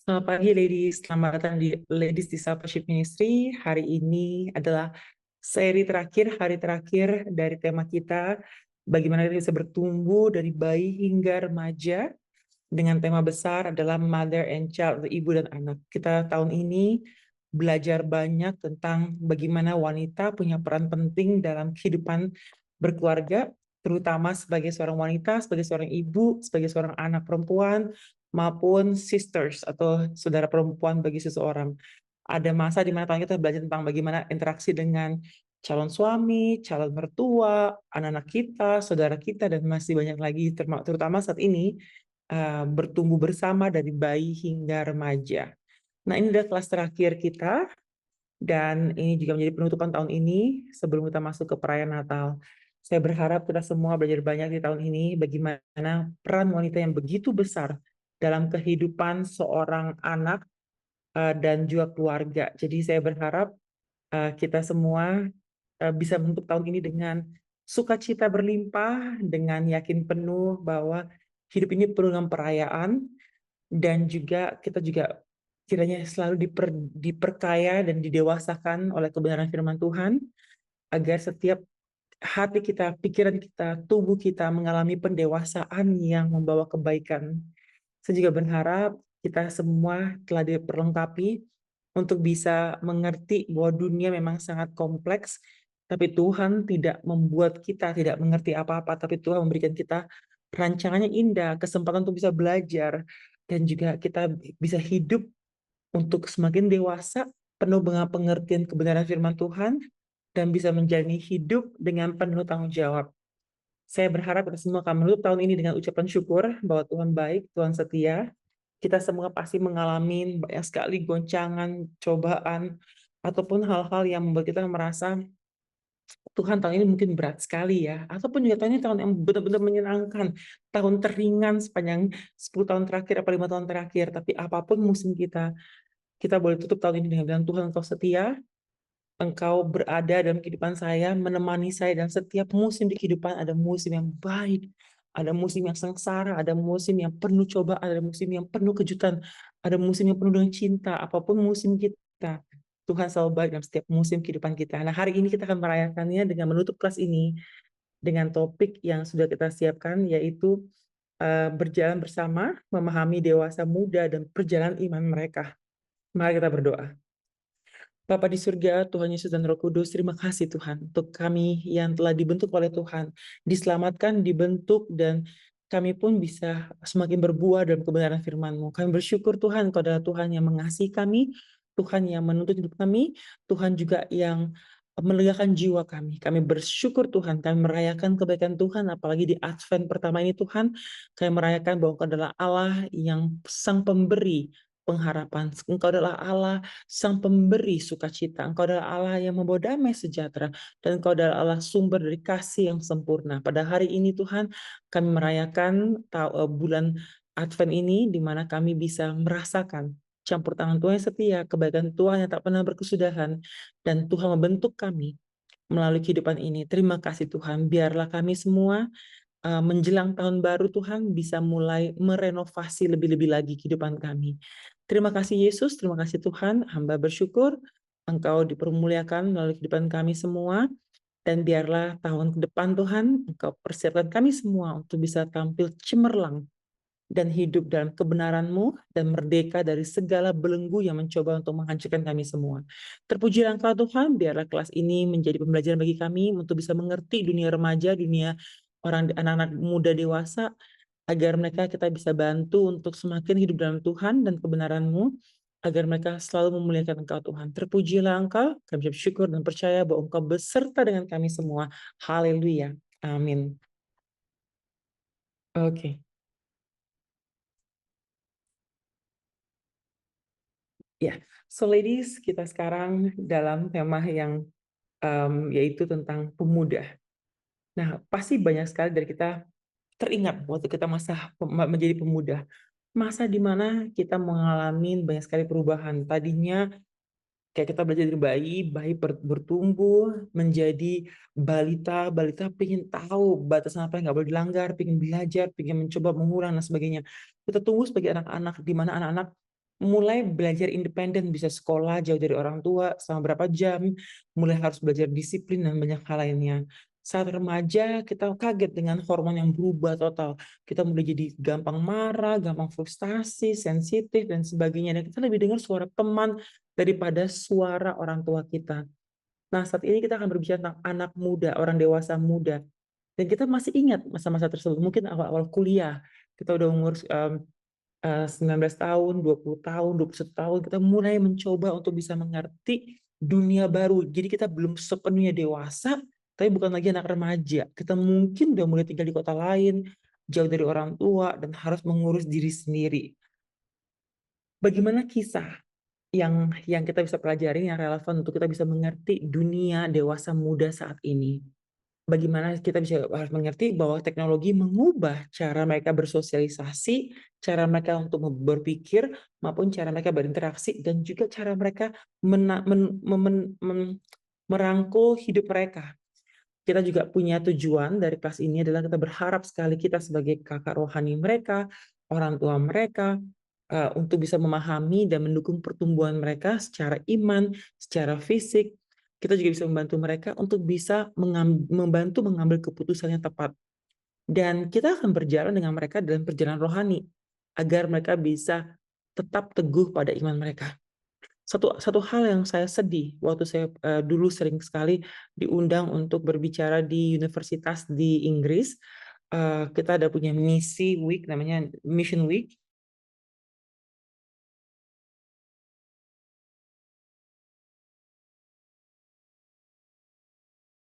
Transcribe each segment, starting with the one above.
Selamat pagi, ladies. Selamat datang di Ladies Discipleship Ministry. Hari ini adalah hari terakhir dari tema kita, bagaimana kita bisa bertumbuh dari bayi hingga remaja, dengan tema besar adalah Mother and Child, ibu dan anak. Kita tahun ini belajar banyak tentang bagaimana wanita punya peran penting dalam kehidupan berkeluarga, terutama sebagai seorang wanita, sebagai seorang ibu, sebagai seorang anak perempuan, maupun sisters atau saudara perempuan bagi seseorang. Ada masa di mana kita belajar tentang bagaimana interaksi dengan calon suami, calon mertua, anak-anak kita, saudara kita, dan masih banyak lagi, terutama saat ini bertumbuh bersama dari bayi hingga remaja. Nah, ini adalah kelas terakhir kita, dan ini juga menjadi penutupan tahun ini sebelum kita masuk ke perayaan Natal. Saya berharap kita semua belajar banyak di tahun ini bagaimana peran wanita yang begitu besar dalam kehidupan seorang anak dan juga keluarga. Jadi saya berharap kita semua bisa menutup tahun ini dengan sukacita berlimpah, dengan yakin penuh bahwa hidup ini penuh dengan perayaan, dan juga kita juga kiranya selalu diperkaya dan didewasakan oleh kebenaran firman Tuhan, agar setiap hati kita, pikiran kita, tubuh kita mengalami pendewasaan yang membawa kebaikan. Saya juga berharap kita semua telah diperlengkapi untuk bisa mengerti bahwa dunia memang sangat kompleks, tapi Tuhan tidak membuat kita tidak mengerti apa-apa, tapi Tuhan memberikan kita rancangannya indah, kesempatan untuk bisa belajar, dan juga kita bisa hidup untuk semakin dewasa, penuh dengan pengertian kebenaran firman Tuhan, dan bisa menjalani hidup dengan penuh tanggung jawab. Saya berharap kita semua akan menutup tahun ini dengan ucapan syukur bahwa Tuhan baik, Tuhan setia. Kita semua pasti mengalami banyak sekali goncangan, cobaan, ataupun hal-hal yang membuat kita merasa Tuhan tahun ini mungkin berat sekali ya. Ataupun juga tahun ini tahun yang benar-benar menyenangkan. Tahun teringan sepanjang 10 tahun terakhir atau 5 tahun terakhir. Tapi apapun musim kita boleh tutup tahun ini dengan bilang, Tuhan Engkau setia, Engkau berada dalam kehidupan saya, menemani saya, dan setiap musim di kehidupan ada musim yang baik, ada musim yang sengsara, ada musim yang penuh cobaan, ada musim yang penuh kejutan, ada musim yang penuh dengan cinta. Apapun musim kita, Tuhan selalu baik dalam setiap musim kehidupan kita. Nah, hari ini kita akan merayakannya dengan menutup kelas ini dengan topik yang sudah kita siapkan, yaitu berjalan bersama, memahami dewasa muda dan perjalanan iman mereka. Mari kita berdoa. Bapa di surga, Tuhan Yesus dan Roh Kudus, terima kasih Tuhan untuk kami yang telah dibentuk oleh Tuhan, diselamatkan, dibentuk, dan kami pun bisa semakin berbuah dalam kebenaran firman-Mu. Kami bersyukur Tuhan, Kau adalah Tuhan yang mengasihi kami, Tuhan yang menuntut hidup kami, Tuhan juga yang melegakan jiwa kami. Kami bersyukur Tuhan, kami merayakan kebaikan Tuhan, apalagi di Advent pertama ini Tuhan, kami merayakan bahwa Kau adalah Allah yang sang pemberi pengharapan. Engkau adalah Allah Sang Pemberi sukacita. Engkau adalah Allah yang membawa damai sejahtera, dan Engkau adalah Allah sumber dari kasih yang sempurna. Pada hari ini Tuhan, kami merayakan bulan Advent ini, di mana kami bisa merasakan campur tangan Tuhan yang setia, kebaikan Tuhan yang tak pernah berkesudahan, dan Tuhan membentuk kami melalui kehidupan ini. Terima kasih Tuhan, biarlah kami semua menjelang tahun baru Tuhan bisa mulai merenovasi lebih-lebih lagi kehidupan kami. Terima kasih Yesus, terima kasih Tuhan, hamba bersyukur Engkau dipermuliakan melalui kehidupan kami semua, dan biarlah tahun ke depan Tuhan Engkau persiapkan kami semua untuk bisa tampil cemerlang dan hidup dalam kebenaran-Mu dan merdeka dari segala belenggu yang mencoba untuk menghancurkan kami semua. Terpujilah Engkau Tuhan, biarlah kelas ini menjadi pembelajaran bagi kami untuk bisa mengerti dunia remaja, dunia anak-anak muda dewasa, agar mereka kita bisa bantu untuk semakin hidup dalam Tuhan dan kebenaran-Mu, agar mereka selalu memuliakan Engkau Tuhan. Terpujilah Engkau, kami bersyukur dan percaya bahwa Engkau beserta dengan kami semua. Haleluya. Amin. Oke. Ya, so ladies, kita sekarang dalam tema yang yaitu tentang pemuda. Nah, pasti banyak sekali dari kita teringat waktu kita menjadi pemuda. Masa di mana kita mengalami banyak sekali perubahan. Tadinya kayak kita belajar dari bayi, bertumbuh menjadi balita, balita pengen tahu batasan apa yang nggak boleh dilanggar, pengen belajar, pengen mencoba mengulang dan sebagainya. Kita tumbuh sebagai anak-anak, di mana anak-anak mulai belajar independen, bisa sekolah jauh dari orang tua selama berapa jam, mulai harus belajar disiplin dan banyak hal lainnya. Saat remaja, kita kaget dengan hormon yang berubah total. Kita mulai jadi gampang marah, gampang frustasi, sensitif, dan sebagainya. Dan kita lebih dengar suara teman daripada suara orang tua kita. Nah, saat ini kita akan berbicara tentang anak muda, orang dewasa muda. Dan kita masih ingat masa-masa tersebut. Mungkin awal-awal kuliah, kita udah umur 19 tahun, 20 tahun, 21 tahun, kita mulai mencoba untuk bisa mengerti dunia baru. Jadi kita belum sepenuhnya dewasa, tapi bukan lagi anak remaja. Kita mungkin udah mulai tinggal di kota lain, jauh dari orang tua, dan harus mengurus diri sendiri. Bagaimana kisah yang kita bisa pelajari, yang relevan untuk kita bisa mengerti dunia dewasa muda saat ini? Bagaimana kita bisa harus mengerti bahwa teknologi mengubah cara mereka bersosialisasi, cara mereka untuk berpikir, maupun cara mereka berinteraksi, dan juga cara mereka merangkul hidup mereka. Kita juga punya tujuan dari kelas ini adalah kita berharap sekali kita sebagai kakak rohani mereka, orang tua mereka, untuk bisa memahami dan mendukung pertumbuhan mereka secara iman, secara fisik. Kita juga bisa membantu mereka untuk bisa membantu mengambil keputusan yang tepat. Dan kita akan berjalan dengan mereka dalam perjalanan rohani agar mereka bisa tetap teguh pada iman mereka. Satu hal yang saya sedih waktu saya dulu sering sekali diundang untuk berbicara di universitas di Inggris. Kita ada punya misi week, namanya Mission Week.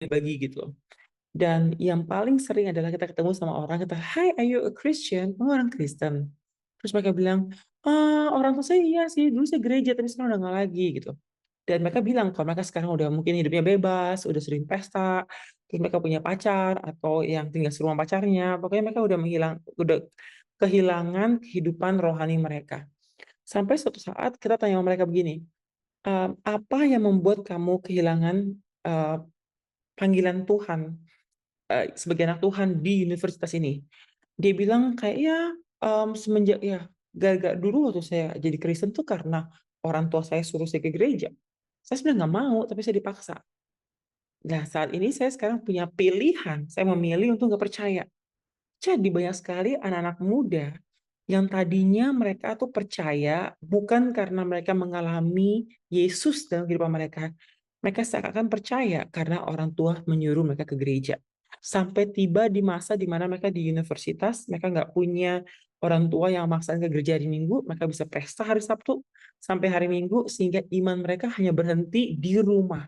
Bagi gitu. Dan yang paling sering adalah kita ketemu sama orang, kita, "Hi, are you a Christian?" "Oh, orang Kristen." Terus mereka bilang, orang tua saya iya sih, dulu saya gereja, tapi sekarang udah nggak lagi," gitu. Dan mereka bilang kalau mereka sekarang udah mungkin hidupnya bebas, udah sering pesta, terus mereka punya pacar atau yang tinggal serumah pacarnya, pokoknya mereka udah kehilangan kehidupan rohani mereka. Sampai suatu saat kita tanya sama mereka begini, "Apa yang membuat kamu kehilangan, eee, panggilan Tuhan, sebagai anak Tuhan di universitas ini?" Dia bilang kayak, "Ya, semenjak ya gara-gara dulu waktu saya jadi Kristen tuh karena orang tua saya suruh saya ke gereja. Saya sebenarnya nggak mau, tapi saya dipaksa. Nah, saat ini saya sekarang punya pilihan, saya memilih untuk nggak percaya." Jadi banyak sekali anak-anak muda yang tadinya mereka tuh percaya bukan karena mereka mengalami Yesus dalam kehidupan mereka. Mereka seakan-akan percaya karena orang tua menyuruh mereka ke gereja. Sampai tiba di masa di mana mereka di universitas, mereka nggak punya orang tua yang maksain ke gereja hari Minggu, mereka bisa pesta hari Sabtu sampai hari Minggu, sehingga iman mereka hanya berhenti di rumah.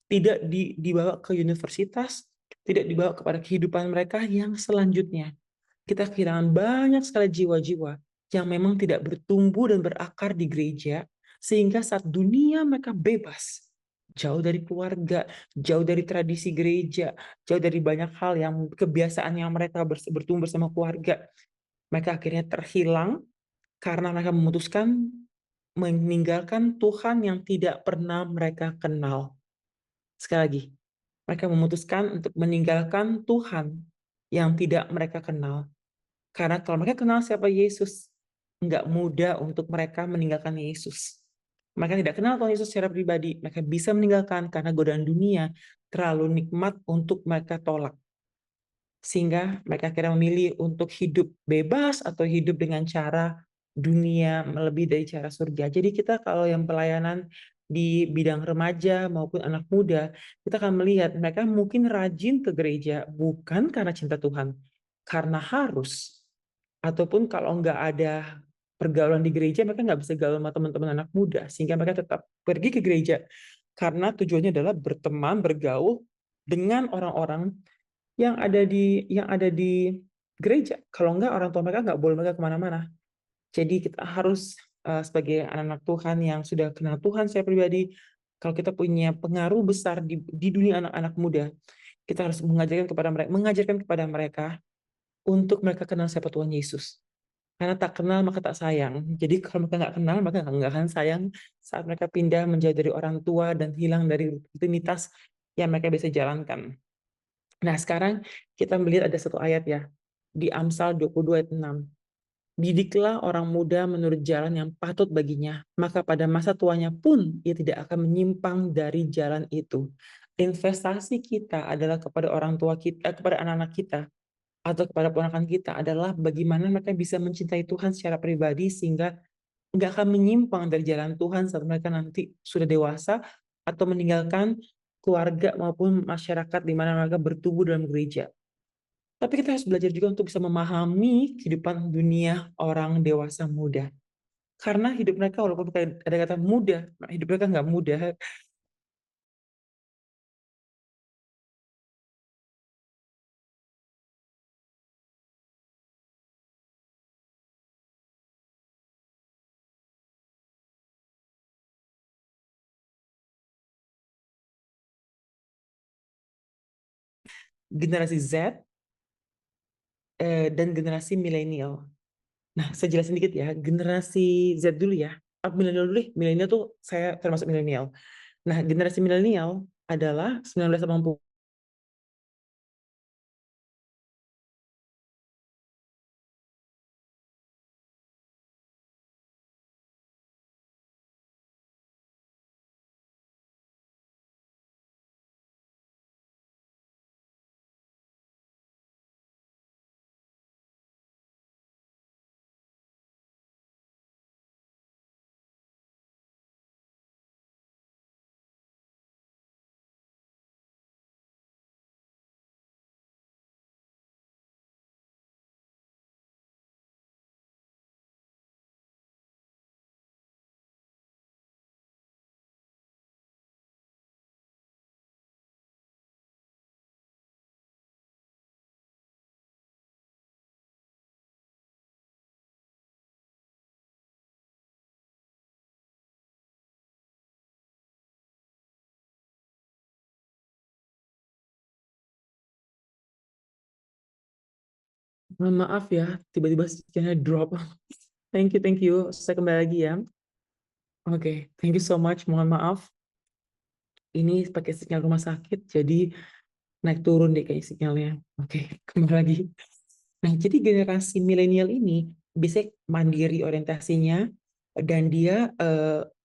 Tidak dibawa ke universitas, tidak dibawa kepada kehidupan mereka yang selanjutnya. Kita kehilangan banyak sekali jiwa-jiwa yang memang tidak bertumbuh dan berakar di gereja, sehingga saat dunia mereka bebas, jauh dari keluarga, jauh dari tradisi gereja, jauh dari banyak hal yang kebiasaan yang mereka bertumbuh bersama keluarga. Mereka akhirnya terhilang karena mereka memutuskan meninggalkan Tuhan yang tidak pernah mereka kenal. Sekali lagi, mereka memutuskan untuk meninggalkan Tuhan yang tidak mereka kenal. Karena kalau mereka kenal siapa Yesus, nggak mudah untuk mereka meninggalkan Yesus. Mereka tidak kenal Tuhan Yesus secara pribadi, mereka bisa meninggalkan karena godaan dunia terlalu nikmat untuk mereka tolak. Sehingga mereka akhirnya memilih untuk hidup bebas atau hidup dengan cara dunia melebihi dari cara surga. Jadi kita kalau yang pelayanan di bidang remaja maupun anak muda, kita akan melihat mereka mungkin rajin ke gereja bukan karena cinta Tuhan, karena harus. Ataupun kalau nggak ada pergaulan di gereja, mereka nggak bisa gaul sama teman-teman anak muda, sehingga mereka tetap pergi ke gereja. Karena tujuannya adalah berteman, bergaul dengan orang-orang yang ada di gereja. Kalau enggak, orang tua mereka nggak boleh mereka kemana-mana. Jadi kita harus sebagai anak-anak Tuhan yang sudah kenal Tuhan, saya pribadi, kalau kita punya pengaruh besar di dunia anak-anak muda, kita harus mengajarkan kepada mereka untuk mereka kenal siapa Tuhan Yesus. Karena tak kenal maka tak sayang. Jadi kalau mereka nggak kenal, maka nggak akan sayang saat mereka pindah menjauh dari orang tua dan hilang dari rutinitas yang mereka bisa jalankan. Nah, sekarang kita melihat ada satu ayat ya, di Amsal 22 ayat 6. Didiklah orang muda menurut jalan yang patut baginya, maka pada masa tuanya pun ia tidak akan menyimpang dari jalan itu. Investasi kita adalah kepada orang tua kita, kepada anak-anak kita, atau kepada ponakan kita adalah bagaimana mereka bisa mencintai Tuhan secara pribadi sehingga nggak akan menyimpang dari jalan Tuhan saat mereka nanti sudah dewasa atau meninggalkan keluarga maupun masyarakat di mana mereka bertumbuh dalam gereja. Tapi kita harus belajar juga untuk bisa memahami kehidupan dunia orang dewasa muda. Karena hidup mereka walaupun kita ada kata muda, hidup mereka nggak mudah. Generasi Z dan generasi milenial. Nah, saya jelasin dikit ya. Generasi Z dulu ya. Milenial dulu deh. Milenial tuh saya termasuk milenial. Nah, generasi milenial adalah 1980. Mohon maaf ya, tiba-tiba sinyalnya drop. Thank you. Saya kembali lagi ya. Oke, thank you so much. Mohon maaf. Ini pakai sinyal rumah sakit, jadi naik turun deh kayak sinyalnya. Oke, kembali lagi. Nah, jadi generasi milenial ini bisa mandiri orientasinya dan dia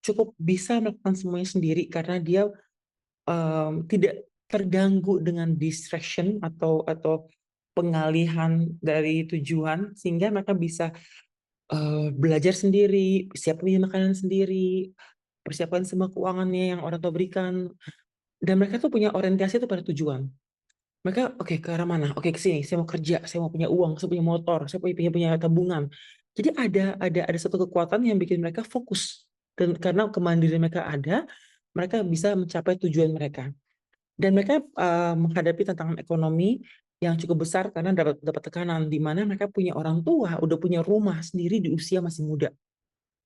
cukup bisa melakukan semuanya sendiri karena dia tidak terganggu dengan distraction atau pengalihan dari tujuan sehingga mereka bisa belajar sendiri, siapin makanan sendiri, persiapkan semua keuangannya yang orang tua berikan, dan mereka tuh punya orientasi tuh pada tujuan. Mereka oke ke arah mana? Oke ke sini. Saya mau kerja, saya mau punya uang, saya punya motor, saya punya tabungan. Jadi ada satu kekuatan yang bikin mereka fokus dan karena kemandirian mereka ada, mereka bisa mencapai tujuan mereka. Dan mereka menghadapi tantangan ekonomi yang cukup besar karena dapat dapat tekanan di mana mereka punya orang tua, udah punya rumah sendiri di usia masih muda.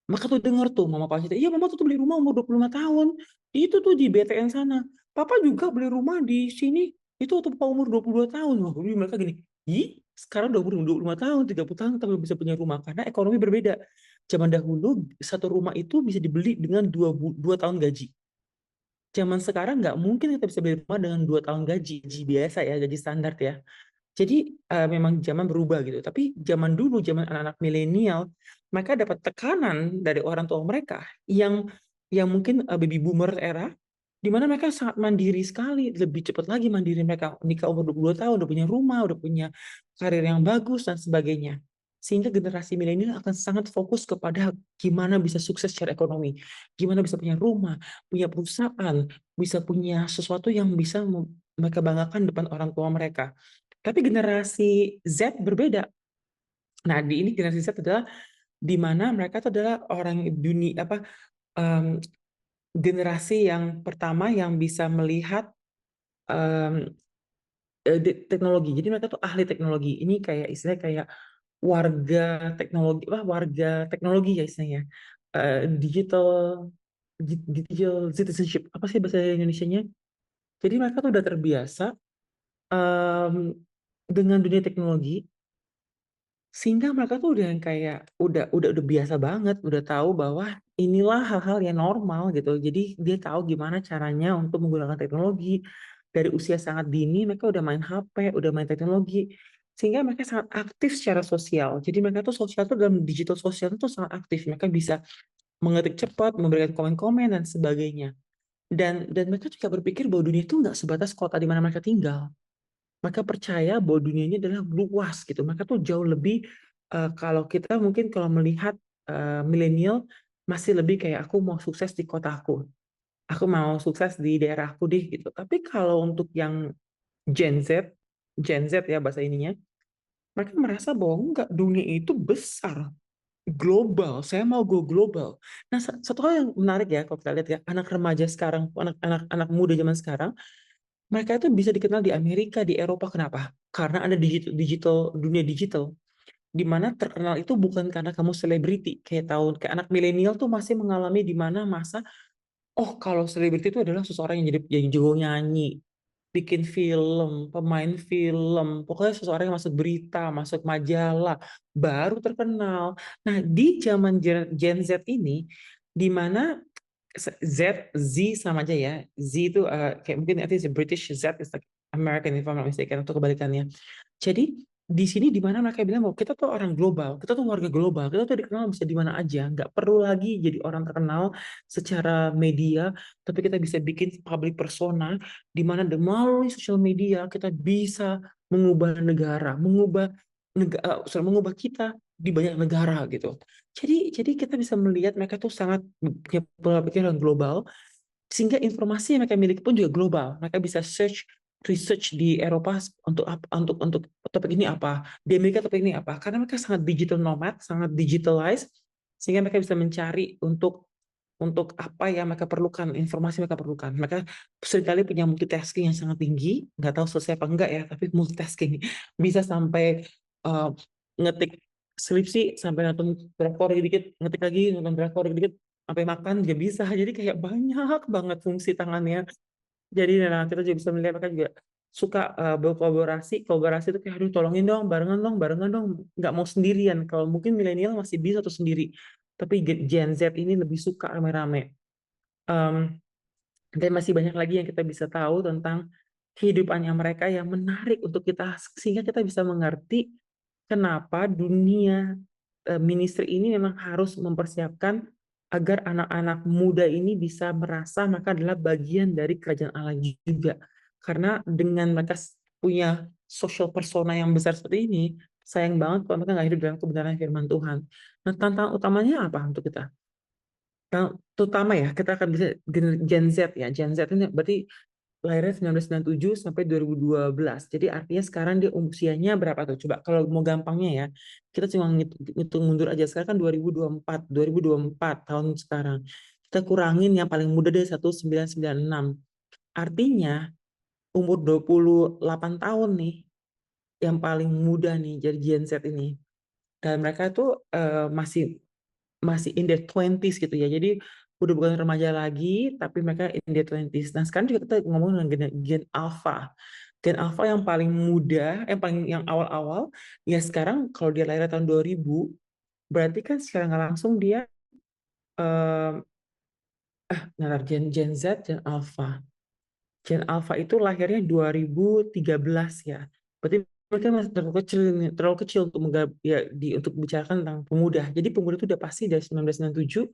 Maka tuh denger tuh mama papa cerita, iya mama tuh beli rumah umur 25 tahun. Itu tuh di BTN sana. Papa juga beli rumah di sini. Itu waktu papa umur 22 tahun. Wah, jadi mereka gini, ih sekarang udah umur 25 tahun, 30 tahun tapi belum bisa punya rumah. Karena ekonomi berbeda. Zaman dahulu satu rumah itu bisa dibeli dengan dua tahun gaji. Zaman sekarang nggak mungkin kita bisa beli rumah dengan 2 tahun gaji biasa ya, gaji standar ya. Jadi memang zaman berubah gitu. Tapi zaman dulu, zaman anak-anak milenial, mereka dapat tekanan dari orang tua mereka yang mungkin baby boomer era, di mana mereka sangat mandiri sekali, lebih cepat lagi mandiri mereka nikah umur 22 tahun, udah punya rumah, udah punya karir yang bagus dan sebagainya. Sehingga generasi milenial akan sangat fokus kepada gimana bisa sukses secara ekonomi, gimana bisa punya rumah, punya perusahaan, bisa punya sesuatu yang bisa mereka banggakan depan orang tua mereka. Tapi generasi Z berbeda. Nah, di ini generasi Z adalah di mana mereka itu adalah orang dunia apa em, generasi yang pertama yang bisa melihat em, teknologi. Jadi mereka tuh ahli teknologi. Ini kayak istilahnya kayak warga teknologi, warga teknologi ya istilahnya. Digital digital citizenship. Apa sih bahasa Indonesianya? Jadi mereka tuh udah terbiasa em, dengan dunia teknologi. Sehingga mereka tuh udah yang kayak udah biasa banget, udah tahu bahwa inilah hal-hal yang normal gitu. Jadi dia tahu gimana caranya untuk menggunakan teknologi. Dari usia sangat dini mereka udah main HP, udah main teknologi. sehingga mereka sangat aktif secara sosial. Jadi mereka tuh sosial tuh dalam digital sosial itu sangat aktif. Mereka bisa mengetik cepat, memberikan komen-komen dan sebagainya. Dan mereka juga berpikir bahwa dunia itu nggak sebatas kota di mana mereka tinggal. Mereka percaya bahwa dunia ini adalah luas gitu. Mereka tuh jauh lebih kalau kita mungkin kalau melihat milenial masih lebih kayak aku mau sukses di kotaku, aku mau sukses di daerahku deh gitu. Tapi kalau untuk yang Gen Z, Gen Z ya bahasa ininya, mereka merasa bahwa enggak, dunia itu besar, global. Saya mau go global. Nah, satu hal yang menarik ya kalau kita lihat ya, anak remaja sekarang, anak muda zaman sekarang, mereka itu bisa dikenal di Amerika, di Eropa. Kenapa? Karena ada dunia digital, di mana terkenal itu bukan karena kamu selebriti. Kayak anak milenial tuh masih mengalami di mana masa, oh kalau selebriti itu adalah seseorang yang jago nyanyi, bikin film, pemain film, pokoknya seseorang yang masuk berita, masuk majalah, baru terkenal. Nah, di zaman Gen Z ini, di mana Z sama aja ya. Z itu kayak mungkin I think British, Z is like American if I'm not mistaken, atau kebalikannya. Jadi di sini di mana mereka bilang bahwa kita tuh orang global, kita tuh warga global, kita tuh dikenal bisa di mana aja, nggak perlu lagi jadi orang terkenal secara media, tapi kita bisa bikin public persona di mana melalui sosial media kita bisa mengubah negara, mengubah kita di banyak negara gitu. Jadi kita bisa melihat mereka tuh sangat punya pola pikir yang global, sehingga informasi yang mereka miliki pun juga global. Mereka bisa research di Eropa untuk topik ini apa, di Amerika topik ini apa, karena mereka sangat digital nomad, sangat digitalized, sehingga mereka bisa mencari untuk apa yang mereka perlukan, informasi yang mereka perlukan. Mereka seringkali punya multitasking yang sangat tinggi, nggak tahu selesai apa enggak ya, tapi multitasking. Bisa sampai uh, ngetik skripsi, sampai nonton drakor dikit, ngetik lagi, nonton drakor dikit, sampai makan juga bisa. Jadi kayak banyak banget fungsi tangannya. Jadi nah, kita juga bisa melihat mereka juga suka berkolaborasi. Kolaborasi itu kayak, aduh tolongin dong, barengan dong. Nggak mau sendirian. Kalau mungkin milenial masih bisa tuh sendiri. Tapi Gen Z ini lebih suka rame-rame. Um, dan masih banyak lagi yang kita bisa tahu tentang kehidupannya mereka yang menarik untuk kita, sehingga kita bisa mengerti kenapa dunia ministry ini memang harus mempersiapkan agar anak-anak muda ini bisa merasa mereka adalah bagian dari kerajaan Allah juga. Karena dengan mereka punya social persona yang besar seperti ini, sayang banget kalau mereka nggak hidup dalam kebenaran firman Tuhan. Nah, tantangan utamanya apa untuk kita? Terutama ya, kita akan bisa Gen Z ya. Gen Z ini berarti lahirnya 1997 sampai 2012. Jadi artinya sekarang dia usianya berapa tuh? Coba kalau mau gampangnya ya, kita cuma ngitung mundur aja. Sekarang kan 2024 tahun sekarang. Kita kurangin yang paling muda dari 1996. Artinya umur 28 tahun nih, yang paling muda nih jadi Gen Z ini. Dan mereka itu masih masih in their 20s gitu ya. Jadi udah bukan remaja lagi, tapi mereka in their 20s. Nah, sekarang juga kita ngomong dengan Gen Alpha. Gen Alpha yang paling muda, yang awal-awal, ya sekarang kalau dia lahir tahun 2000, berarti kan secara nggak langsung dia eh Gen Z, Gen Alpha. Gen Alpha itu lahirnya 2013 ya. Berarti mereka masih terlalu kecil untuk untuk bicarakan tentang pemuda. Jadi pemuda itu udah pasti dari 1997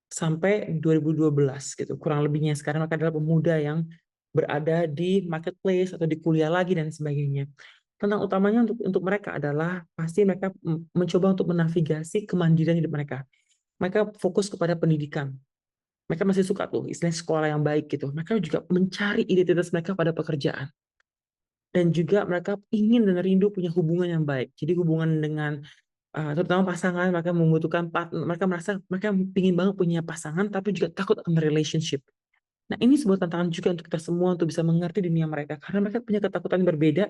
sampai 2012 gitu. Kurang lebihnya sekarang mereka adalah pemuda yang berada di marketplace atau di kuliah lagi dan sebagainya. Tantangan utamanya untuk mereka adalah pasti mereka mencoba untuk menavigasi kemandirian hidup mereka. Mereka fokus kepada pendidikan. Mereka masih suka tuh istilah sekolah yang baik gitu. Mereka juga mencari identitas mereka pada pekerjaan. Dan juga mereka ingin dan rindu punya hubungan yang baik. Jadi hubungan dengan terutama pasangan, mereka membutuhkan partner, mereka merasa mereka ingin banget punya pasangan tapi juga takut akan relationship. Nah, ini sebuah tantangan juga untuk kita semua untuk bisa mengerti dunia mereka karena mereka punya ketakutan yang berbeda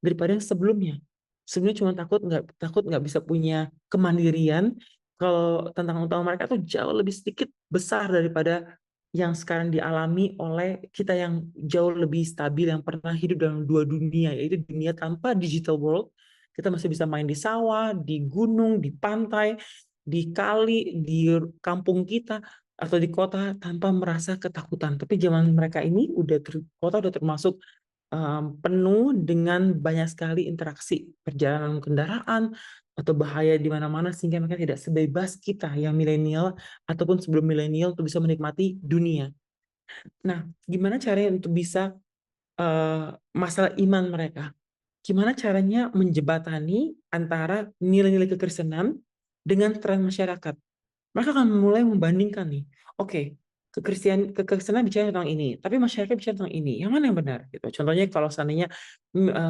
daripada yang sebelumnya. Sebelumnya cuma takut nggak bisa punya kemandirian. Kalau tantangan utama mereka tuh jauh lebih sedikit besar daripada yang sekarang dialami oleh kita yang jauh lebih stabil, yang pernah hidup dalam dua dunia, yaitu dunia tanpa digital world. Kita masih bisa main di sawah, di gunung, di pantai, di kali, di kampung kita atau di kota tanpa merasa ketakutan. Tapi zaman mereka ini kota udah termasuk penuh dengan banyak sekali interaksi perjalanan kendaraan atau bahaya di mana-mana sehingga mereka tidak sebebas kita yang milenial ataupun sebelum milenial untuk bisa menikmati dunia. Nah, gimana caranya untuk bisa masalah iman mereka? Gimana caranya menjebatani antara nilai-nilai kekristenan dengan tren masyarakat? Mereka akan mulai membandingkan nih, oke, kekristenan bicara tentang ini, tapi masyarakat bicara tentang ini, yang mana yang benar? Gitu. Contohnya kalau seandainya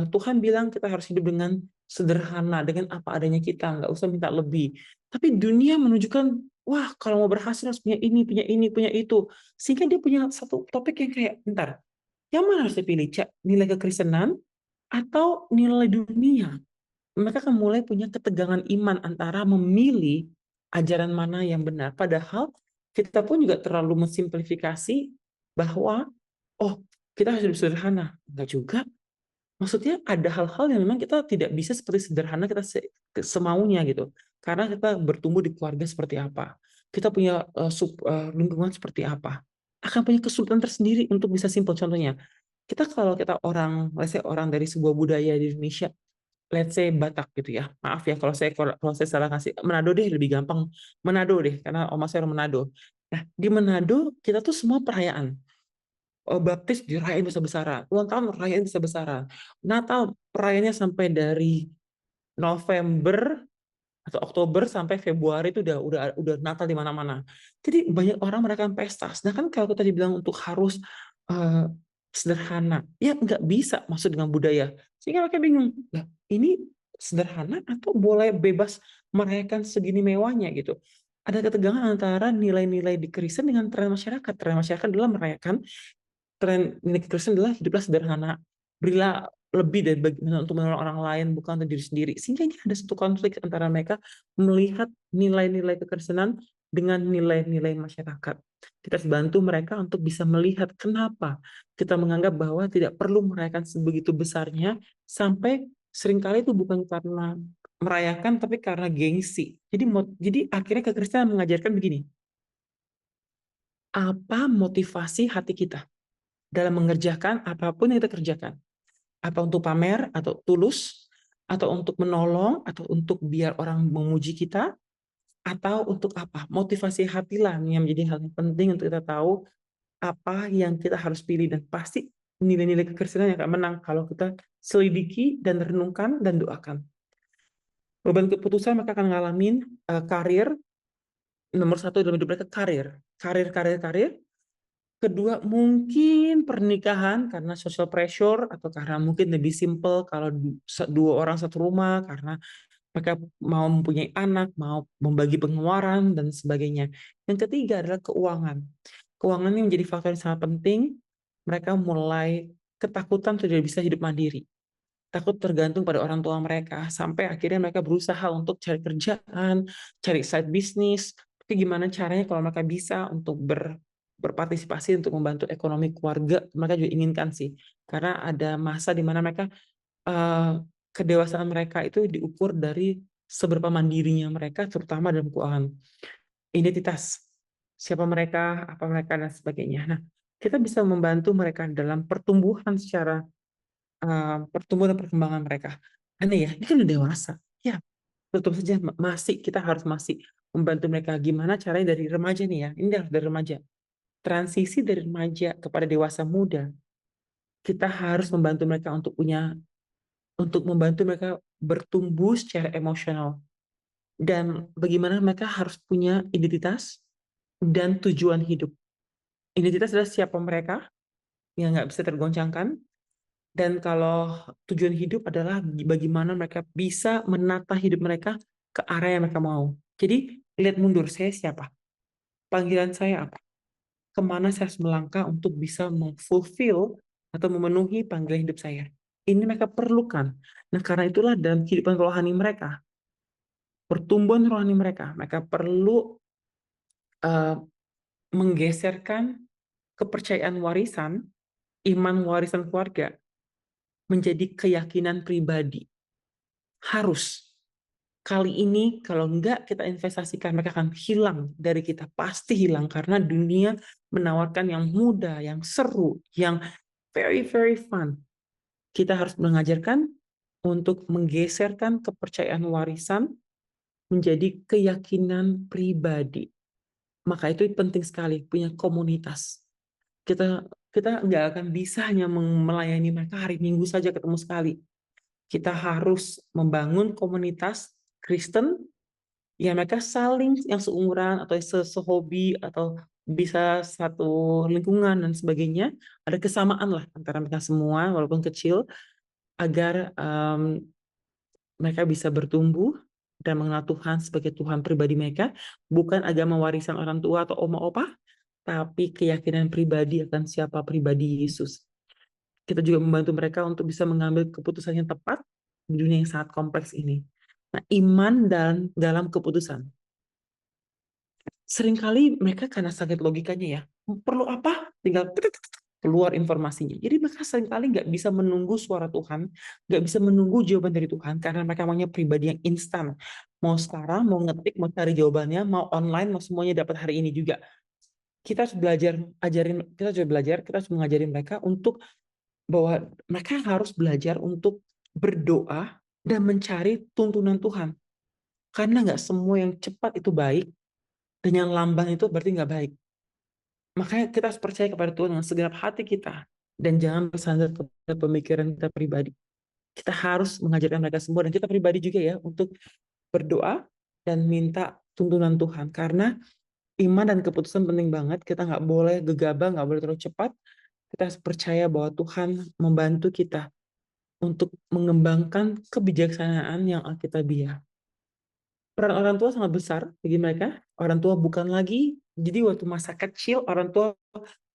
Tuhan bilang kita harus hidup dengan sederhana, dengan apa adanya kita, nggak usah minta lebih. Tapi dunia menunjukkan, wah kalau mau berhasil harus punya ini, punya ini, punya itu. Sehingga dia punya satu topik yang kayak, bentar, yang mana harus dipilih? Nilai kekristenan atau nilai dunia? Mereka akan mulai punya ketegangan iman antara memilih ajaran mana yang benar. Padahal kita pun juga terlalu mensimplifikasi bahwa, oh, kita harus hidup sederhana. Enggak juga. Maksudnya ada hal-hal yang memang kita tidak bisa seperti sederhana kita semaunya gitu. Karena kita bertumbuh di keluarga seperti apa. Kita punya lingkungan seperti apa. Akan punya kesulitan tersendiri untuk bisa simpel. Contohnya, kalau kita orang, let's say orang dari sebuah budaya di Indonesia, let's say Batak gitu ya. Maaf ya kalau saya salah kasih. Manado deh lebih gampang. Manado deh karena oma saya orang Manado. Nah, di Manado kita tuh semua perayaan. Baptis dirayain besar-besaran. Ulang tahun rayain besar-besaran. Natal perayaannya sampai dari November atau Oktober sampai Februari itu udah Natal di mana-mana. Jadi banyak orang merayakan pesta. Sedangkan kalau kita dibilang untuk harus uh, sederhana, ya nggak bisa masuk dengan budaya. Sehingga mereka bingung, nah, ini sederhana atau boleh bebas merayakan segini mewahnya gitu. Ada ketegangan antara nilai-nilai di Kristen dengan tren masyarakat. Tren masyarakat adalah merayakan, tren nilai Kristen adalah hiduplah sederhana, berilah lebih dari untuk menolong orang lain, bukan untuk diri sendiri. Sehingga ini ada satu konflik antara mereka melihat nilai-nilai kekristenan dengan nilai-nilai masyarakat. Kita harus bantu mereka untuk bisa melihat kenapa kita menganggap bahwa tidak perlu merayakan sebegitu besarnya, sampai seringkali itu bukan karena merayakan, tapi karena gengsi. Jadi akhirnya kekristenan mengajarkan begini, apa motivasi hati kita dalam mengerjakan apapun yang kita kerjakan? Apa untuk pamer atau tulus, atau untuk menolong, atau untuk biar orang memuji kita, atau untuk apa? Motivasi hatilah yang menjadi hal yang penting untuk kita tahu apa yang kita harus pilih, dan pasti nilai-nilai kekristenan yang akan menang kalau kita selidiki dan renungkan dan doakan. Beban keputusan mereka akan ngalamin karir, nomor satu dalam hidup mereka karir, karir. Kedua, mungkin pernikahan karena social pressure, atau karena mungkin lebih simple kalau dua orang satu rumah, karena mereka mau mempunyai anak, mau membagi pengeluaran, dan sebagainya. Yang ketiga adalah keuangan. Keuangan ini menjadi faktor yang sangat penting. Mereka mulai ketakutan tidak bisa hidup mandiri. Takut tergantung pada orang tua mereka, sampai akhirnya mereka berusaha untuk cari kerjaan, cari side bisnis. Tapi gimana caranya kalau mereka bisa untuk berpartisipasi untuk membantu ekonomi keluarga, mereka juga inginkan sih. Karena ada masa di mana mereka eh, kedewasaan mereka itu diukur dari seberapa mandirinya mereka, terutama dalam keuangan. Identitas, siapa mereka, apa mereka, dan sebagainya. Nah, kita bisa membantu mereka dalam pertumbuhan dan perkembangan mereka. Aneh ya, ini kan udah dewasa. Ya, tentu saja kita harus masih membantu mereka. Gimana caranya dari remaja nih ya, ini dari remaja. Transisi dari remaja kepada dewasa muda, kita harus membantu mereka untuk membantu mereka bertumbuh secara emosional. Dan bagaimana mereka harus punya identitas dan tujuan hidup. Identitas adalah siapa mereka yang nggak bisa tergoncangkan. Dan kalau tujuan hidup adalah bagaimana mereka bisa menata hidup mereka ke arah yang mereka mau. Jadi, lihat mundur, saya siapa? Panggilan saya apa? Kemana saya harus melangkah untuk bisa memfulfill atau memenuhi panggilan hidup saya? Ini mereka perlukan. Nah, karena itulah dalam kehidupan rohani mereka, pertumbuhan rohani mereka, mereka perlu uh, menggeserkan kepercayaan warisan, iman warisan keluarga, menjadi keyakinan pribadi. Harus. Kali ini kalau enggak kita investasikan, mereka akan hilang dari kita. Pasti hilang karena dunia menawarkan yang mudah, yang seru, yang very, very fun. Kita harus mengajarkan untuk menggeserkan kepercayaan warisan menjadi keyakinan pribadi. Maka itu penting sekali punya komunitas. Kita kita nggak akan bisa hanya melayani mereka hari Minggu saja ketemu sekali. Kita harus membangun komunitas Kristen yang mereka saling yang seumuran atau sehobi atau bisa satu lingkungan dan sebagainya. Ada kesamaan lah antara mereka semua walaupun kecil agar mereka bisa bertumbuh dan mengenal Tuhan sebagai Tuhan pribadi mereka, bukan agama warisan orang tua atau oma opa, tapi keyakinan pribadi akan siapa pribadi Yesus. Kita juga membantu mereka untuk bisa mengambil keputusan yang tepat di dunia yang sangat kompleks ini. Nah, iman dalam keputusan. Seringkali mereka karena sakit logikanya ya, perlu apa? Tinggal keluar informasinya. Jadi mereka seringkali nggak bisa menunggu suara Tuhan, nggak bisa menunggu jawaban dari Tuhan, karena mereka maunya pribadi yang instan. Mau sekarang, mau ngetik, mau cari jawabannya, mau online, mau semuanya dapat hari ini juga. Kita harus kita harus mengajarin mereka untuk bahwa mereka harus belajar untuk berdoa dan mencari tuntunan Tuhan. Karena nggak semua yang cepat itu baik, dan yang lamban itu berarti nggak baik. Makanya kita harus percaya kepada Tuhan dengan segenap hati kita, dan jangan bersandar kepada pemikiran kita pribadi. Kita harus mengajarkan mereka semua, dan kita pribadi juga ya, untuk berdoa dan minta tuntunan Tuhan. Karena iman dan keputusan penting banget. Kita nggak boleh gegabah, nggak boleh terlalu cepat. Kita harus percaya bahwa Tuhan membantu kita untuk mengembangkan kebijaksanaan yang alkitabiah. Peran orang tua sangat besar bagi mereka. Orang tua bukan lagi, jadi waktu masa kecil orang tua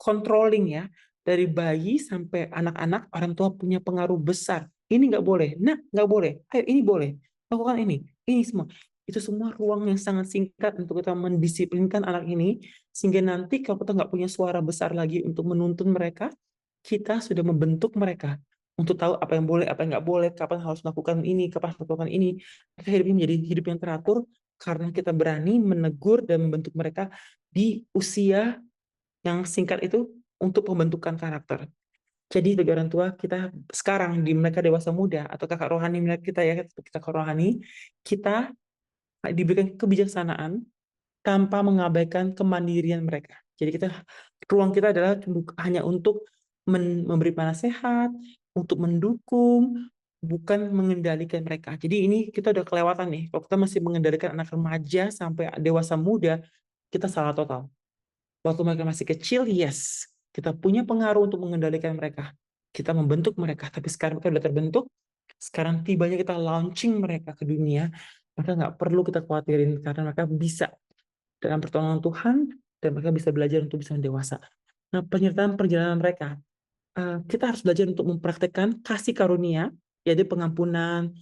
controlling ya. Dari bayi sampai anak-anak, orang tua punya pengaruh besar. Ini nggak boleh, nah nggak boleh, ayo ini boleh, lakukan ini semua. Itu semua ruang yang sangat singkat untuk kita mendisiplinkan anak ini, sehingga nanti kalau kita nggak punya suara besar lagi untuk menuntun mereka, kita sudah membentuk mereka untuk tahu apa yang boleh, apa yang nggak boleh, kapan harus melakukan ini, kapan harus melakukan ini. Mereka hidupnya menjadi hidup yang teratur karena kita berani menegur dan membentuk mereka di usia yang singkat itu untuk pembentukan karakter. Jadi bagi orang tua kita sekarang di mereka dewasa muda atau kakak rohani mereka kita ya, kita kakak rohani, kita diberikan kebijaksanaan tanpa mengabaikan kemandirian mereka. Jadi ruang kita adalah hanya untuk memberi nasihat, untuk mendukung, bukan mengendalikan mereka. Jadi ini kita udah kelewatan nih. Kalau kita masih mengendalikan anak remaja sampai dewasa muda, kita salah total. Waktu mereka masih kecil, yes, kita punya pengaruh untuk mengendalikan mereka. Kita membentuk mereka, tapi sekarang mereka sudah terbentuk. Sekarang tibanya kita launching mereka ke dunia. Mereka nggak perlu kita khawatirin karena mereka bisa dalam pertolongan Tuhan dan mereka bisa belajar untuk bisa dewasa. Nah, penyertaan perjalanan mereka, kita harus belajar untuk mempraktekkan kasih karunia, yaitu pengampunan,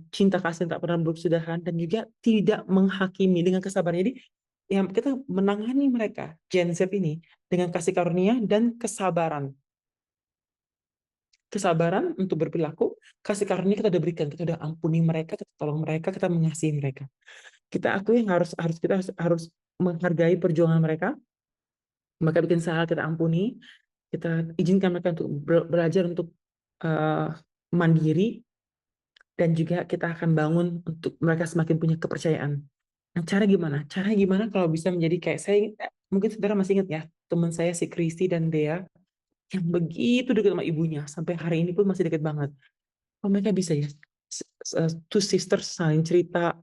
cinta kasih yang tak pernah berkesudahan, dan juga tidak menghakimi dengan kesabaran. Jadi yang kita menangani mereka Gen Z ini dengan kasih karunia dan kesabaran untuk berperilaku. Kasih karunia kita udah berikan, kita udah ampuni mereka, kita tolong mereka, kita mengasihi mereka. Kita akui yang kita harus menghargai perjuangan mereka. Mereka bikin salah, kita ampuni, kita izinkan mereka untuk belajar untuk mandiri, dan juga kita akan bangun untuk mereka semakin punya kepercayaan. Nah, Caranya gimana kalau bisa menjadi kayak saya, mungkin saudara masih ingat ya, teman saya si Kristi dan Dea, yang begitu dekat sama ibunya, sampai hari ini pun masih dekat banget. Oh, mereka bisa ya, two sisters saling cerita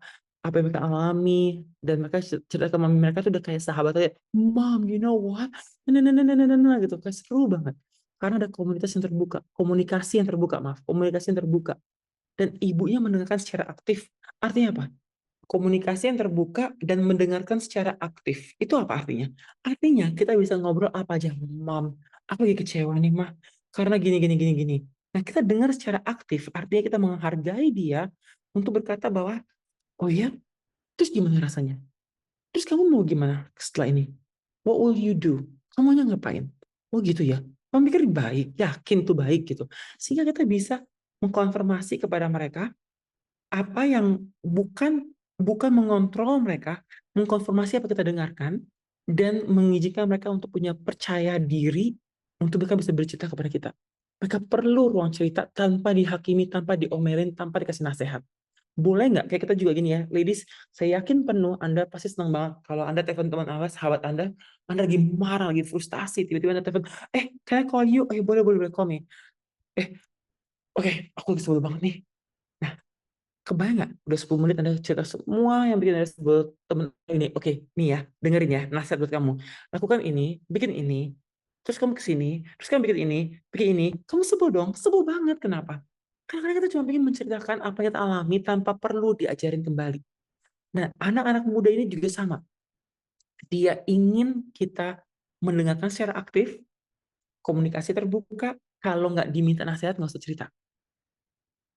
apa yang mereka alami, dan mereka cerita ke mami mereka tuh udah kayak sahabat aja. Mom, you know what? Nah, gitu. Kayak seru banget. Karena ada komunitas yang terbuka, komunikasi yang terbuka. Dan ibunya mendengarkan secara aktif. Artinya apa? Komunikasi yang terbuka dan mendengarkan secara aktif. Itu apa artinya? Artinya kita bisa ngobrol apa aja. Mom, aku lagi kecewa nih, mah. Karena gini, gini, gini, gini. Nah, kita dengar secara aktif. Artinya kita menghargai dia untuk berkata bahwa, oh ya, terus gimana rasanya? Terus kamu mau gimana setelah ini? What will you do? Kamu maunya ngapain? Oh gitu ya. Kamu pikir baik, yakin tuh baik gitu. Sehingga kita bisa mengkonfirmasi kepada mereka apa yang bukan bukan mengontrol mereka, mengkonfirmasi apa kita dengarkan, dan mengizinkan mereka untuk punya percaya diri untuk mereka bisa bercerita kepada kita. Mereka perlu ruang cerita tanpa dihakimi, tanpa diomelin, tanpa dikasih nasihat. Boleh nggak? Kayak kita juga gini ya, ladies, saya yakin penuh Anda pasti senang banget kalau Anda telepon teman Anda, sahabat Anda lagi marah, lagi frustasi, tiba-tiba Anda telepon, can I call you? Boleh, boleh, boleh, call me. Oke, aku lagi sebel banget nih. Nah, kebayang nggak? Udah 10 menit Anda cerita semua yang bikin Anda sebel temen ini. Oke, nih ya, dengerin ya, nasihat buat kamu. Lakukan ini, bikin ini, terus kamu kesini, terus kamu bikin ini. Kamu sebel dong, sebel banget. Kenapa? Karena kita cuma ingin menceritakan apa yang kita alami tanpa perlu diajarin kembali. Nah, anak-anak muda ini juga sama. Dia ingin kita mendengarkan secara aktif, komunikasi terbuka. Kalau nggak diminta nasihat, nggak usah cerita.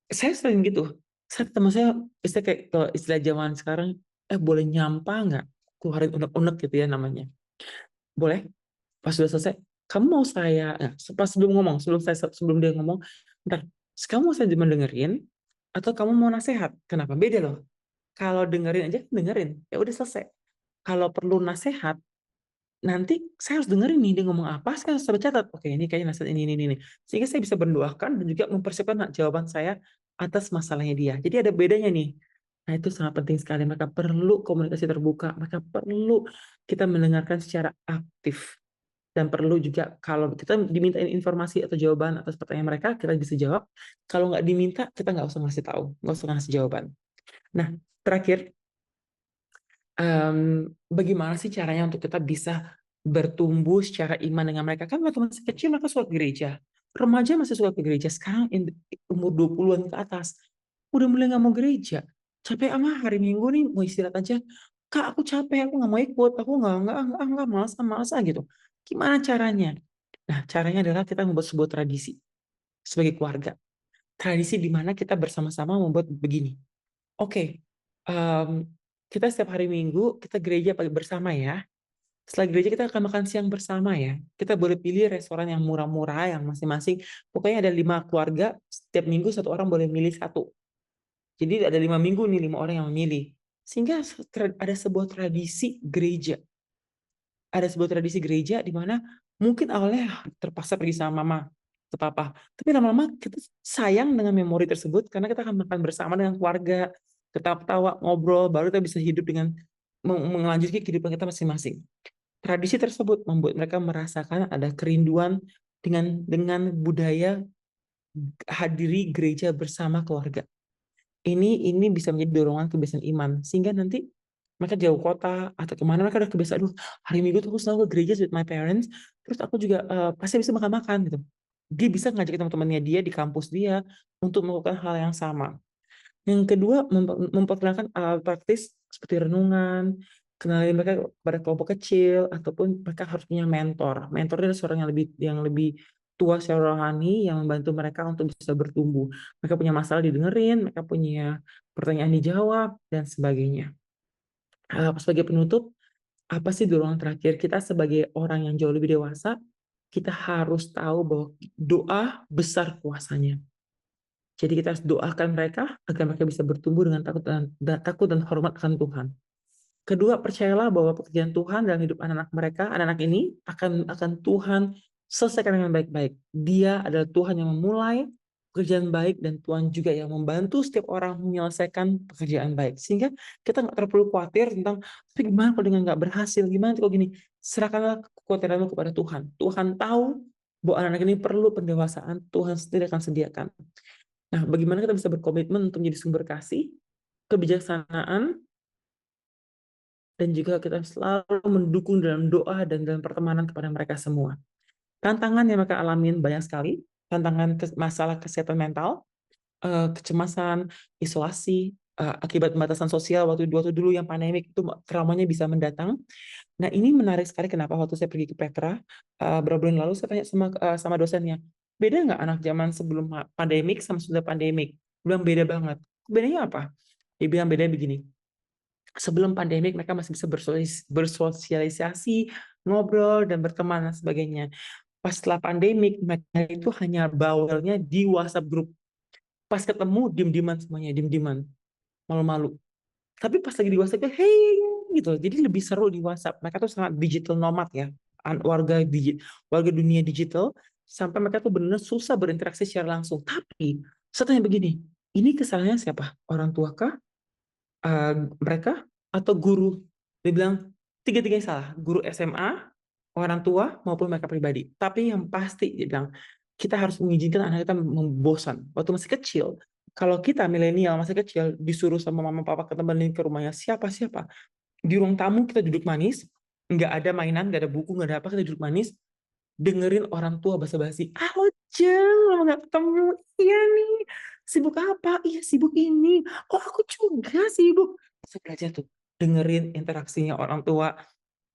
Saya sering gitu. Teman saya, istilah kayak kalau istilah zaman sekarang, boleh nyampa nggak? Keluarin unek-unek gitu ya namanya. Boleh? Pas sudah selesai, kamu mau saya, nah, pas sebelum ngomong, sebelum dia ngomong, ntar, kamu mau saya cuma dengerin, atau kamu mau nasihat? Kenapa? Beda loh. Kalau dengerin aja, dengerin. Ya udah selesai. Kalau perlu nasihat, nanti saya harus dengerin nih dia ngomong apa, saya harus catat. Oke, ini kayaknya nasihat ini. Sehingga saya bisa mendoakan dan juga mempersiapkan jawaban saya atas masalahnya dia. Jadi ada bedanya nih. Nah, itu sangat penting sekali. Mereka perlu komunikasi terbuka. Mereka perlu kita mendengarkan secara aktif. Dan perlu juga kalau kita dimintain informasi atau jawaban atas pertanyaan mereka, kita bisa jawab. Kalau nggak diminta, kita nggak usah ngasih tahu. Nggak usah ngasih jawaban. Nah, terakhir, bagaimana sih caranya untuk kita bisa bertumbuh secara iman dengan mereka? Kan waktu masih kecil mereka suka ke gereja. Remaja masih suka ke gereja. Sekarang umur 20-an ke atas. Udah mulai nggak mau gereja. Capek hari Minggu nih mau istirahat aja. Kak, aku capek, aku nggak mau ikut. Aku nggak, malas gitu. Gimana caranya? Nah, caranya adalah kita membuat sebuah tradisi sebagai keluarga. Tradisi di mana kita bersama-sama membuat begini. Oke, em, kita setiap hari Minggu kita gereja pagi bersama ya. Setelah gereja kita akan makan siang bersama ya. Kita boleh pilih restoran yang murah-murah yang masing-masing. Pokoknya ada 5 keluarga, setiap minggu satu orang boleh milih satu. Jadi ada 5 minggu nih 5 orang yang memilih. Sehingga ada sebuah tradisi gereja. Ada sebuah tradisi gereja di mana mungkin awalnya terpaksa pergi sama mama ke papa. Tapi lama-lama kita sayang dengan memori tersebut karena kita akan makan bersama dengan keluarga, ketawa-tawa, ngobrol, baru kita bisa hidup dengan melanjutkan kehidupan kita masing-masing. Tradisi tersebut membuat mereka merasakan ada kerinduan dengan budaya hadiri gereja bersama keluarga. Ini bisa menjadi dorongan kebiasaan iman sehingga nanti mereka jauh kota atau kemana mereka udah kebiasaan, aduh hari Minggu tuh aku selalu ke gereja with my parents, terus aku juga pasti bisa makan-makan gitu. Dia bisa ngajak teman-temannya dia di kampus dia untuk melakukan hal yang sama. Yang kedua, memperkenalkan alat praktis seperti renungan, kenalin mereka pada kelompok kecil, ataupun mereka harus punya mentor. Mentor adalah seorang yang lebih tua secara rohani, yang membantu mereka untuk bisa bertumbuh. Mereka punya masalah didengerin, mereka punya pertanyaan dijawab, dan sebagainya. Sebagai penutup, apa sih dorongan terakhir kita sebagai orang yang jauh lebih dewasa? Kita harus tahu bahwa doa besar kuasanya. Jadi kita harus doakan mereka agar mereka bisa bertumbuh dengan takut dan hormat akan Tuhan. Kedua, percayalah bahwa pekerjaan Tuhan dalam hidup anak-anak mereka, anak-anak ini akan Tuhan selesaikan dengan baik-baik. Dia adalah Tuhan yang memulai pekerjaan baik dan Tuhan juga yang membantu setiap orang menyelesaikan pekerjaan baik. Sehingga kita nggak perlu khawatir tentang, tapi gimana kalau dengan nggak berhasil, gimana kalau gini. Serahkanlah kekhawatiranmu kepada Tuhan. Tuhan tahu bahwa anak-anak ini perlu pendewasaan, Tuhan sendiri akan sediakan. Nah, bagaimana kita bisa berkomitmen untuk menjadi sumber kasih, kebijaksanaan, dan juga kita selalu mendukung dalam doa dan dalam pertemanan kepada mereka semua. Tantangan yang mereka alamin banyak sekali, tantangan masalah kesehatan mental, kecemasan, isolasi, akibat pembatasan sosial waktu dulu yang pandemik itu traumanya bisa mendatang. Nah, ini menarik sekali kenapa waktu saya pergi ke Petra beberapa bulan lalu saya tanya sama dosennya, beda nggak anak zaman sebelum pandemik sama sudah pandemik? Bilang beda banget. Bedanya apa? Dia bilang bedanya begini. Sebelum pandemik mereka masih bisa bersosialisasi, ngobrol dan berteman dan sebagainya. Pas setelah pandemik mereka itu hanya bawelnya di WhatsApp grup. Pas ketemu diem-dieman semuanya, diem-dieman, malu-malu. Tapi pas lagi di WhatsApp, hey gitu. Jadi lebih seru di WhatsApp. Mereka tuh sangat digital nomad ya, warga dunia digital. sampai mereka tuh benar-benar susah berinteraksi secara langsung. Tapi saya tanya begini, ini kesalahannya siapa? Orang tua kah? Mereka atau guru? Dia bilang tiga-tiganya salah. Guru SMA, orang tua maupun mereka pribadi. Tapi yang pasti dia bilang kita harus mengizinkan anak kita membosan. Waktu masih kecil, kalau kita milenial masih kecil disuruh sama mama papa ketemuan ke rumahnya siapa-siapa, di ruang tamu kita duduk manis, nggak ada mainan, nggak ada buku, nggak ada apa, kita duduk manis, dengerin orang tua basa-basi. Halo Jeng, lama nggak ketemu. Iya nih, sibuk apa? Iya sibuk ini. Oh aku juga sibuk. Saya belajar tuh, dengerin interaksinya orang tua.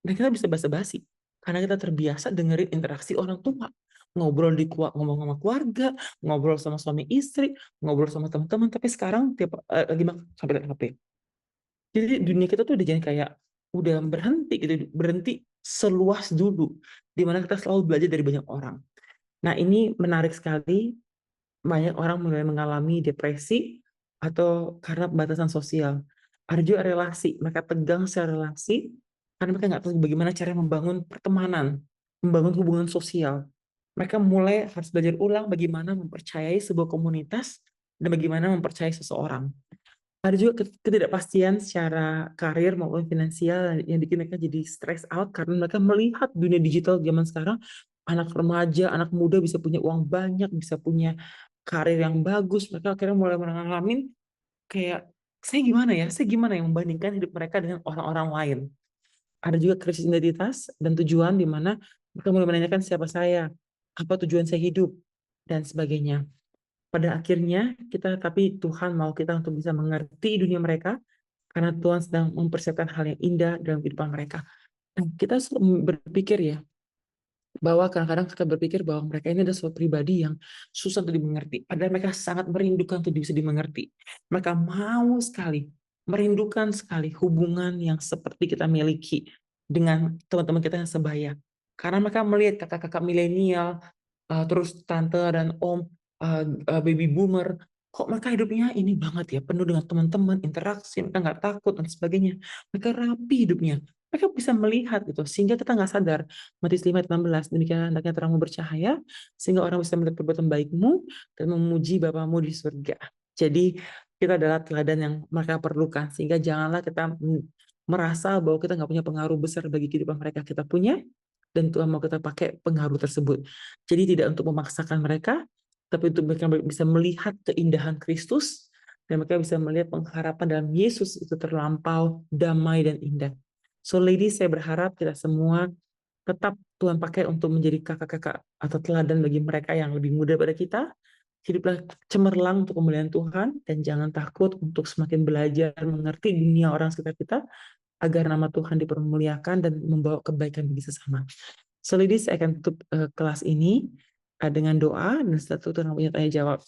Dan kita bisa basa-basi. Karena kita terbiasa dengerin interaksi orang tua. Ngobrol ngomong sama keluarga, ngobrol sama suami istri, ngobrol sama teman-teman. Tapi sekarang tiap lagi makan sampai lihat HP. Jadi dunia kita tuh udah jadi kayak udah berhenti gitu, berhenti seluas dulu, di mana kita selalu belajar dari banyak orang. Nah, ini menarik sekali, banyak orang mulai mengalami depresi atau karena pembatasan sosial. Ada juga relasi, mereka tegang secara relasi karena mereka nggak tahu bagaimana cara membangun pertemanan, membangun hubungan sosial. Mereka mulai harus belajar ulang bagaimana mempercayai sebuah komunitas dan bagaimana mempercayai seseorang. Ada juga ketidakpastian secara karir maupun finansial yang bikin mereka jadi stress out karena mereka melihat dunia digital zaman sekarang, anak remaja, anak muda bisa punya uang banyak, bisa punya karir yang bagus, mereka akhirnya mulai mengalami kayak saya gimana ya, saya gimana yang membandingkan hidup mereka dengan orang-orang lain. Ada juga krisis identitas dan tujuan di mana mereka mulai menanyakan siapa saya, apa tujuan saya hidup, dan sebagainya. Pada akhirnya kita tapi Tuhan mau kita untuk bisa mengerti dunia mereka karena Tuhan sedang mempersiapkan hal yang indah dalam kehidupan mereka. Nah, kita berpikir ya bahwa kadang-kadang kita berpikir bahwa mereka ini adalah suatu pribadi yang susah untuk dimengerti. Padahal mereka sangat merindukan untuk bisa dimengerti. Mereka mau sekali, merindukan sekali hubungan yang seperti kita miliki dengan teman-teman kita yang sebaya. Karena mereka melihat kakak-kakak milenial, terus tante dan om, baby boomer, kok mereka hidupnya ini banget ya, penuh dengan teman-teman, interaksi, mereka nggak takut dan sebagainya. Mereka rapi hidupnya. Mereka bisa melihat gitu, sehingga kita nggak sadar. Matius 5:16, demikian hendaknya terangmu bercahaya, sehingga orang bisa melihat perbuatan baikmu dan memuji Bapamu di surga. Jadi kita adalah teladan yang mereka perlukan, sehingga janganlah kita merasa bahwa kita nggak punya pengaruh besar bagi kehidupan mereka. Kita punya, dan Tuhan mau kita pakai pengaruh tersebut. Jadi tidak untuk memaksakan mereka, tapi untuk mereka bisa melihat keindahan Kristus, dan mereka bisa melihat pengharapan dalam Yesus itu terlampau damai dan indah. So ladies, saya berharap kita semua tetap Tuhan pakai untuk menjadi kakak-kakak atau teladan bagi mereka yang lebih muda pada kita. Hiduplah cemerlang untuk kemuliaan Tuhan dan jangan takut untuk semakin belajar mengerti dunia orang sekitar kita agar nama Tuhan dipermuliakan dan membawa kebaikan bagi sesama. So ladies, saya akan tutup kelas ini dengan doa dan setelah itu Tuhan punya tanya jawab.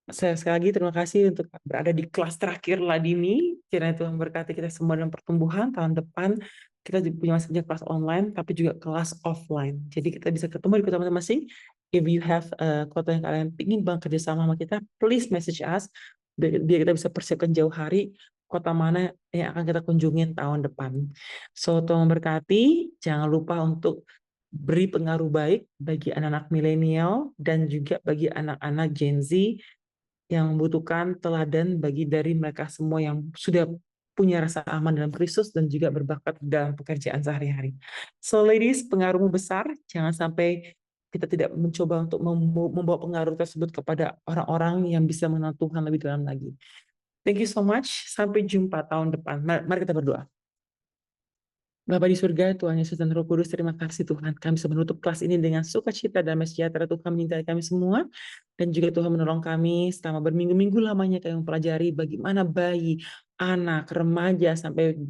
Saya sekali lagi terima kasih untuk berada di kelas terakhir Ladini. Kiranya Tuhan berkati kita semua dalam pertumbuhan. Tahun depan kita juga masih punya kelas online, tapi juga kelas offline. Jadi kita bisa ketemu di kota masing-masing. If you have kota yang kalian ingin banget kerjasama sama kita, please message us. Biar kita bisa persiapkan jauh hari kota mana yang akan kita kunjungin tahun depan. So Tuhan berkati. Jangan lupa untuk beri pengaruh baik bagi anak-anak milenial dan juga bagi anak-anak Gen Z yang membutuhkan teladan bagi dari mereka semua yang sudah punya rasa aman dalam Kristus dan juga berbakat dalam pekerjaan sehari-hari. So ladies, pengaruhmu besar, jangan sampai kita tidak mencoba untuk membawa pengaruh tersebut kepada orang-orang yang bisa mengenal Tuhan lebih dalam lagi. Thank you so much, sampai jumpa tahun depan. Mari kita berdoa. Bapa di surga, Tuhan Yesus dan Roh Kudus, terima kasih Tuhan. Kami bisa menutup kelas ini dengan sukacita dan sejahtera. Tuhan menyertai kami semua. Dan juga Tuhan menolong kami selama berminggu-minggu lamanya kami mempelajari bagaimana bayi, anak, remaja, sampai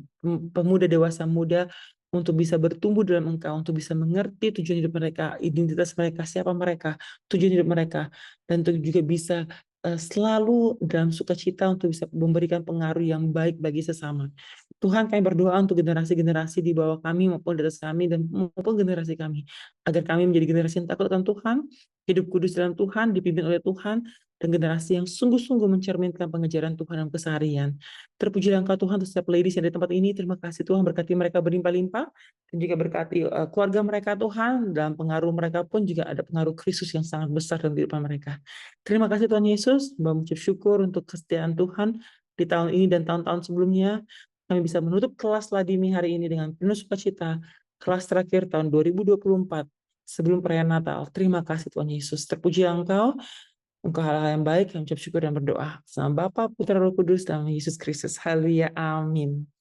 pemuda, dewasa muda untuk bisa bertumbuh dalam Engkau, untuk bisa mengerti tujuan hidup mereka, identitas mereka, siapa mereka, tujuan hidup mereka. Dan untuk juga bisa selalu dalam sukacita untuk bisa memberikan pengaruh yang baik bagi sesama. Tuhan, kami berdoa untuk generasi-generasi di bawah kami maupun di atas kami dan maupun generasi kami, agar kami menjadi generasi yang takut akan Tuhan, hidup kudus dalam Tuhan, dipimpin oleh Tuhan, dan generasi yang sungguh-sungguh mencerminkan pengejaran Tuhan dalam keseharian. Terpujilah Engkau Tuhan untuk setiap ladies yang ada di tempat ini. Terima kasih Tuhan, berkati mereka berlimpah-limpah dan juga berkati keluarga mereka Tuhan. Dalam pengaruh mereka pun juga ada pengaruh Kristus yang sangat besar dalam kehidupan mereka. Terima kasih Tuhan Yesus, mengucap syukur untuk kesetiaan Tuhan di tahun ini dan tahun-tahun sebelumnya. Kami bisa menutup kelas Ladimi hari ini dengan penuh sukacita. Kelas terakhir tahun 2024 sebelum perayaan Natal. Terima kasih Tuhan Yesus. Terpuji Engkau. Engkau hal-hal yang baik, kami ucap syukur dan berdoa. Sama Bapa, Putra, Roh Kudus, dalam Yesus Kristus. Haleluya. Amin.